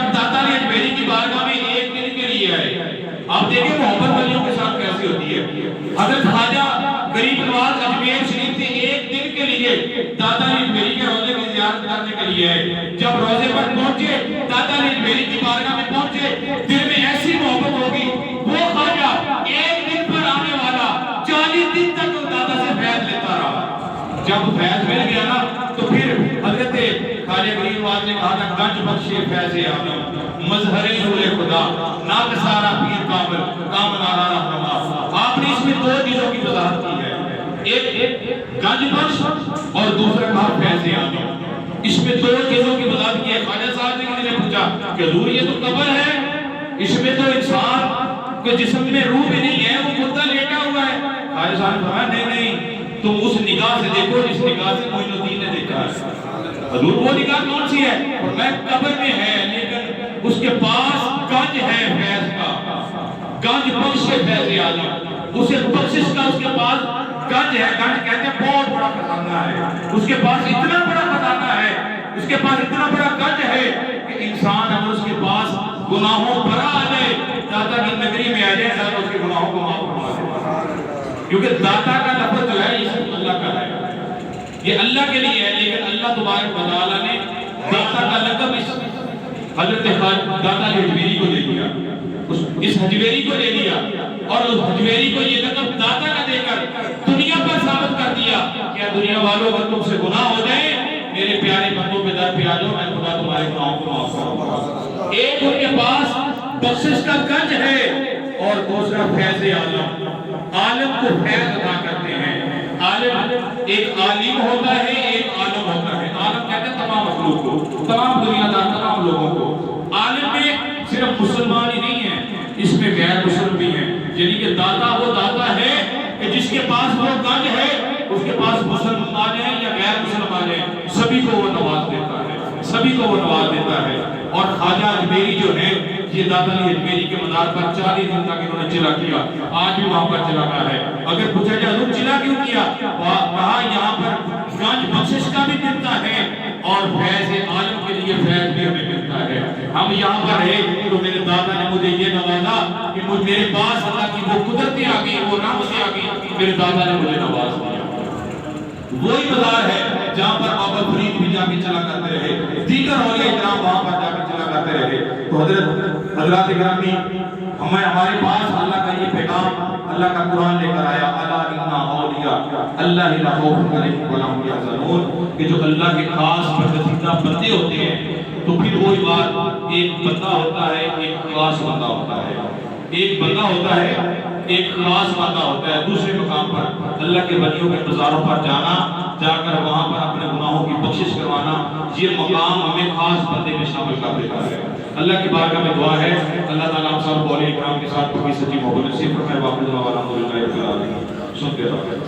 جب داتا علی اجمیری کی بارگاہ میں ایک دن کے لیے آئے، آپ دیکھیں محبت ولیوں کے ساتھ کیسی ہوتی ہے۔ حضرت خواجہ غریب نواز اجمیر شریف سے ایک دن کے لیے داتا علی اجمیری کے روضے کی زیارت کرنے کے لیے آئے۔ جب روضے پر پہنچے، داتا علی اجمیری کی بارگاہ میں پہنچے، دل میں ایسی محبت ہوگی، وہ خواجہ ایک دن پر آنے والا 40 دن تک داتا سے فیض لیتا رہا۔ جب فیض مل گیا نا تو پھر حضرت خواجہ غریب نواز نے کہا تھا گنج بخشے فیض عالم، مظہر نور خدا، ناقصارہ پیر کامل، کامنارہ رہنما۔ آپ نے اس میں دو چیزوں کی وضاحت کی ہے، ایک گنج بخش اور دوسرا کہا فیض عالم۔ اس میں دو چیزوں کی وضاحت کی ہے۔ خواجہ صاحب نے کسی نے پوچھا کہ حضور یہ تو قبر ہے، اس میں تو انسان کے جسم میں روح بھی نہیں ہے، وہ مردہ لیٹا ہوا ہے۔ خواجہ صاحب نے فرمایا نہیں، تم اس نگاہ سے دیکھو جس نگاہ سے معین الدین نے دیکھا ہے۔ حضور وہ نگاہ کون سی ہے؟ فرمایا قبر میں ہے لیکن اس کے پاس گنج ہے فیض کا، گنج بخش فیض عالم، اسے بخشش کا اس کے پاس گنج ہے۔ گنج کہتے ہیں بہت بڑا خزانہ ہے، اس کے پاس اتنا بڑا خزانہ ہے، اس کے پاس اتنا بڑا گنج ہے کہ انسان اگر اس کے پاس گناہوں بھرا آ جائے، داتا کی نگری میں آ جائے تو اس کے گناہوں کو معاف فرما دے، کیونکہ داتا کا لفظ جو ہے یہ صرف اللہ کا ہے، یہ اللہ کے لیے ہے۔ لیکن اللہ تبارک و تعالیٰ نے داتا کا لقب اس حضرت داتا حجویری کو دے دیا، اس حجویری کو دے دیا، اور اس حجویری کو یہ لقب داتا کا دے کر دنیا پر ثابت کر دیا کہ دنیا والوں اگر تم سے گناہ ہو جائے میرے پیارے بندوں پہ در پہ آ جاؤ، میں خدا تمہارے گناہوں کو معاف کروں گا۔ ایک ان کے پاس بخشش کا گنج ہے اور دوسرا فیض عالم، عالم کو فیض عطا کرتے ہیں۔ عالم ایک عالم ہوتا ہے، ایک عالم ہوتا ہے۔ عالم کہتے ہیں تمام مخلوق کو، تمام دنیا دار، تمام لوگوں کو۔ عالم میں صرف مسلمان ہی نہیں ہیں، اس میں غیر مسلم بھی ہیں، یعنی کہ داتا وہ داتا ہے کہ جس کے پاس وہ گنج ہے، اس کے پاس مسلم آ جائیں یا غیر مسلم آ جائیں، سبھی کو وہ نواز دیتا ہے، سبھی کو وہ نواز دیتا ہے۔ اور خواجہ اجمیری جو ہے یہ داتا علی اجمیری کے مدار پر 40 دن تک انہوں نے چلا کیا، آج بھی وہاں پر چلا رہا ہے۔ اگر پوچھا جائے حضور چلا کیوں کیا؟ کہا یہاں پر گنج بخشش کا بھی ملتا ہے اور فیض عالم کے لیے فیض بھی ہمیں ملتا ہے۔ ہم یہاں پر ہیں تو میرے دادا نے مجھے یہ نوازا کہ میرے پاس اللہ کی وہ قدرتیں آ گئی، وہ رحمتیں آ گئی، میرے دادا نے مجھے نواز دیا۔ وہی مزار ہے جہاں پر بابا فرید بھی جا کے چلا کرتے رہے، دیگر اولیاء کرام وہاں پر جا کے چلا کرتے رہے۔ تو حضرات گرامی، ہمارے پاس اللہ کا یہ پیغام اللہ کا قرآن لے کر آیا، الا ان اولیاء اللہ لا خوف علیہم ولا هم يحزنون، کہ جو اللہ کے خاص پسندیدہ بندے ہوتے ہیں تو پھر وہی بات، ایک بندہ ہوتا ہے، ایک خاص بندہ ہوتا ہے، ایک بندہ ہوتا ہے، ایک خاص بندہ ہوتا ہے۔ دوسرے مقام پر اللہ کے ولیوں کے مزاروں پر جانا، جا کر وہاں پر اپنے گناہوں کی بخشش کروانا، یہ مقام ہمیں خاص بندے میں شامل کر دیتا ہے۔ اللہ کی بارگاہ میں دعا ہے اللہ تعالیٰ ہم سب اولیاء کرام کے ساتھ پکی سچی محبت نصیب فرمائے۔ واقعی الحمدللہ رب العالمین۔ سنتے رہو۔